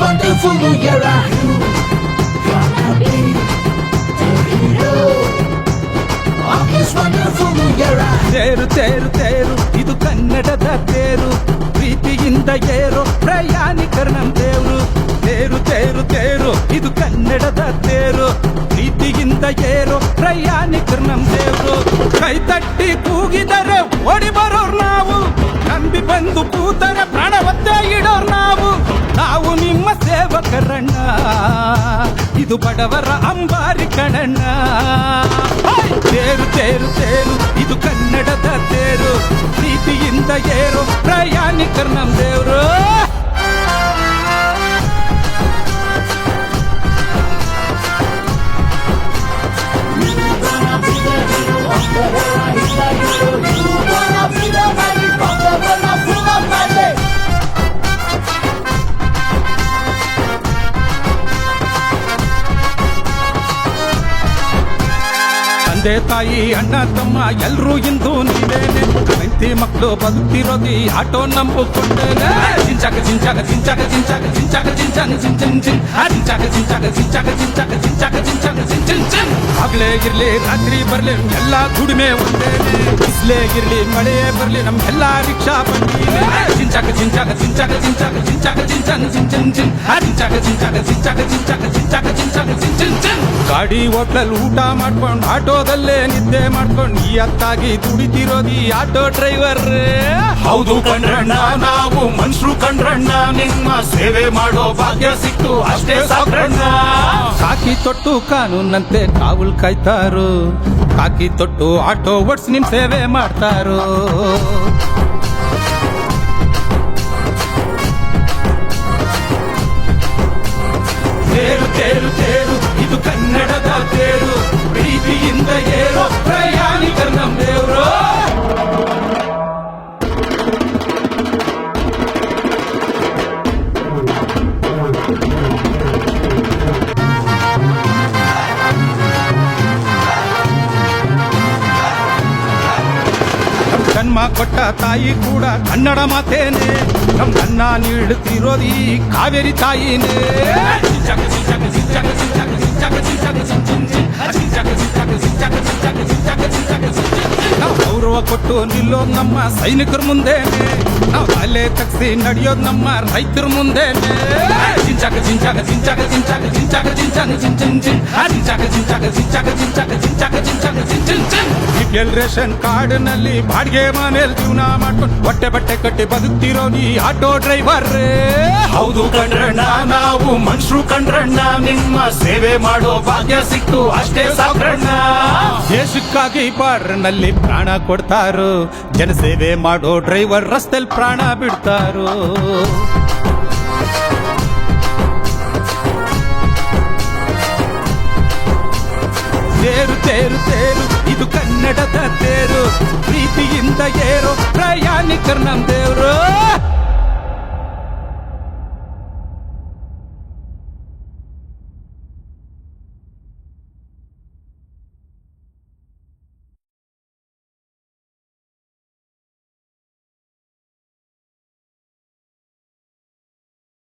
wonderful, you're a hero. Gonna be the hero. Rock is wonderful, you're a ತೇರು ತೇರು ತೇರು ಇದು ಕನ್ನಡದ ತೇರು, ಪ್ರೀತಿಯಿಂದ ಏರೋ ಪ್ರಯಾಣಿಕರ ನಮ್ ದೇವ್ರು. ತೇರು ತೇರು ತೇರು ಇದು ಕನ್ನಡದ ತೇರು, ಪ್ರೀತಿಯಿಂದ ಏರೋ ಪ್ರಯಾಣಿಕರ ನಮ್ ದೇವ್ರು. ಕೈ ತಟ್ಟಿ ಕೂಗಿದರೆ ಓಡಿ ಬರೋರ್ ನಾವು, ನಂಬಿ ಬಂದು ಕೂತರೆ ಪ್ರಾಣವತ್ತೇ ಇಡೋರ್ ನಾವು. ನಾವು ನಿಮ್ಮ ಸೇವಕರಣ್ಣ, ಇದು ಬಡವರ ಅಂಬಾರಿ ಕಣಣ್ಣ. ತೇರು ತೇರು ತೇರು ಇದು ಕನ್ನಡದ ತೇರು, ಪ್ರೀತಿಯಿಂದ ಏರೋ ಪ್ರಯಾಣಿಕರ ನಮ್ ದೇವ್ರು. ತಂದೆ ತಾಯಿ ಅಣ್ಣ ತಮ್ಮ ಎಲ್ರೂ ಇಂದು ನೀವೇನೆ, ಹೆಂಡತಿ ಮಕ್ಕಳು ಬದುಕ್ತಿರೋದಿ ಆಟೋ ನಂಬಿಕೊಂಡೇನೆ. ಜಿಂಚಾಕ ಜಿಂಚಾಕ ಜಿಂಚಾಕ ಜಿಂಚಾಕ ಜಿಂಚಾಕ ಜಿಂಚಾಕ ಜಿಂಚಿನ್ ಚಿನ್, ಜಿಂಚಾಕ ಜಿಂಚಾಕ ಜಿಂಚಾಕ ಜಿಂಚಾಕ ಜಿಂಚಾಕ ಜಿಂಚಾಕ ಜಿಂಚಿನ್ ಚಿನ್. ಹಗಲೇ ಇರ್ಲಿ ರಾತ್ರಿ ಬರ್ಲಿ ಎಲ್ಲ ದುಡಿಮೆ ಒಂದೇನೆ, ಬಿಸ್ಲೇ ಇರ್ಲಿ ಮಳೆ ಬರ್ಲಿ ನಮ್ಗೆಲ್ಲ ರಿಕ್ಷಾ ಬಂದಿದೆ. ಜಿಂಚಾಕ ಜಿಂಚಾಕ ಜಿಂಚಾಕ ಜಿಂಚಾಕ ಜಿಂಚಾಕ ಜಿಂಚಾಕ ಜಿಂಚಿನ್ ಚಿನ್, ಜಿಂಚಾಕ ಜಿಂಚಾಕ ಜಿಂಚಾಕ ಜಿಂಚಾಕ ಜಿಂಚಾಕ ಜಿಂಚಾಕ ಜಿಂಚಿನ್ ಚಿನ್. ಗಾಡಿ ಹೋಟ್ಲಲ್ಲಿ ಊಟ ಮಾಡ್ಕೊಂಡು ಆಟೋದಲ್ಲೇ ನಿದ್ದೆ ಮಾಡ್ಕೊಂಡು ಈ ಅತ್ತಾಗಿ ದುಡಿತಿರೋದಿ ಆಟೋ ಡ್ರೈವರ್. ಹೌದು ಕಣ್ರಣ್ಣ, ನಾವು ಮನುಷ್ಯರು ಕಣ್ರಣ್ಣ, ನಿಮ್ಮ ಸೇವೆ ಮಾಡೋ ಭಾಗ್ಯ ಸಿಕ್ತು ಅಷ್ಟೇ ಸಾಕ್ರಣ್ಣ. ಕಾಕಿ ತೊಟ್ಟು ಕಾನೂನಂತೆ ಕಾವಲ್ ಕಾಯ್ತಾರೋ, ಕಾಕಿ ತೊಟ್ಟು ಆಟೋ ಓಡ್ಸ್ ನಿಮ್ ಸೇವೆ ಮಾಡ್ತಾರೋ. ತೇರು ತೇರು ತೇರು ಇದು ಕನ್ನಡದ ತೇರು, ಪ್ರೀತಿಯಿಂದ ಏರೋ ಪ್ರಯಾಣಿಕರ ನಮ್ ದೇವ್ರು. ಜನ್ಮ ಕೊಟ್ಟ ತಾಯಿ ಕೂಡ ಕನ್ನಡ ಮಾತೇನೆ, ನಮ್ ಅನ್ನ ನೀಡುತ್ತಿರೋದು ಈ ಕಾವೇರಿ ತಾಯಿನೇ. ನಾವು ಗೌರವ ಕೊಟ್ಟು ನಿಲ್ಲೋದ್ ನಮ್ಮ ಸೈನಿಕರ ಮುಂದೇನೆ, ನಾವು ತಲೆ ತಗ್ಸಿ ನಡೆಯೋದ್ ನಮ್ಮ ರೈತರ ಮುಂದೇನೆ. ಜಿಂಚಾಕ ಜಿಂಚಾಕ ಜಿಂಚಾಕ ಜಿಂಚಾಕ ಜಿಂಚಾಕ ಜಿಂಚಾಕ ಜಿಂಚಿನ್ ಚಿನ್, ಜಿಂಚಾಕ ಜಿಂಚಾಕ ಜಿಂಚಾಕ ಜಿಂಚಾಕ ಜಿಂಚಾಕ ಜಿಂಚಾಕ ಜಿಂಚಿನ್ ಚಿನ್. ಬಿಪಿಎಲ್ ರೇಷನ್ ಕಾರ್ಡ್ ನಲ್ಲಿ ಬಾಡಿಗೆ ಮನೇಲಿ ಜೀವನ ಮಾಡ್ಕೊಂಡು ಹೊಟ್ಟೆ ಬಟ್ಟೆ ಕಟ್ಟಿ ಬದುಕ್ತಿರೋ ನೀ ಆಟೋ ಡ್ರೈವರ್. ಹೌದು ಕಣ್ರಣ್ಣ, ನಾವು ಮನುಷ್ಯರು ಕಣ್ರಣ್ಣ, ನಿಮ್ಮ ಸೇವೆ ಮಾಡೋ ಭಾಗ್ಯ ಸಿಕ್ತು ಅಷ್ಟೇ ಸಾಕ್ರಣ್ಣ. ದೇಶಕ್ಕಾಗಿ ಬಾರ್ನಲ್ಲಿ ಪ್ರಾಣ ಕೊಡ್ತಾರೋ, ಜನಸೇವೆ ಮಾಡೋ ಡ್ರೈವರ್ ರಸ್ತೆಲ್ ಪ್ರಾಣ ಬಿಡ್ತಾರೋ. ತೇರು ತೇರು ತೇರು ಇದು ಕನ್ನಡದ ತೇರು, ಪ್ರೀತಿಯಿಂದ ಏರೋ ಪ್ರಯಾಣಿಕರ ನಮ್ ದೇವ್ರು.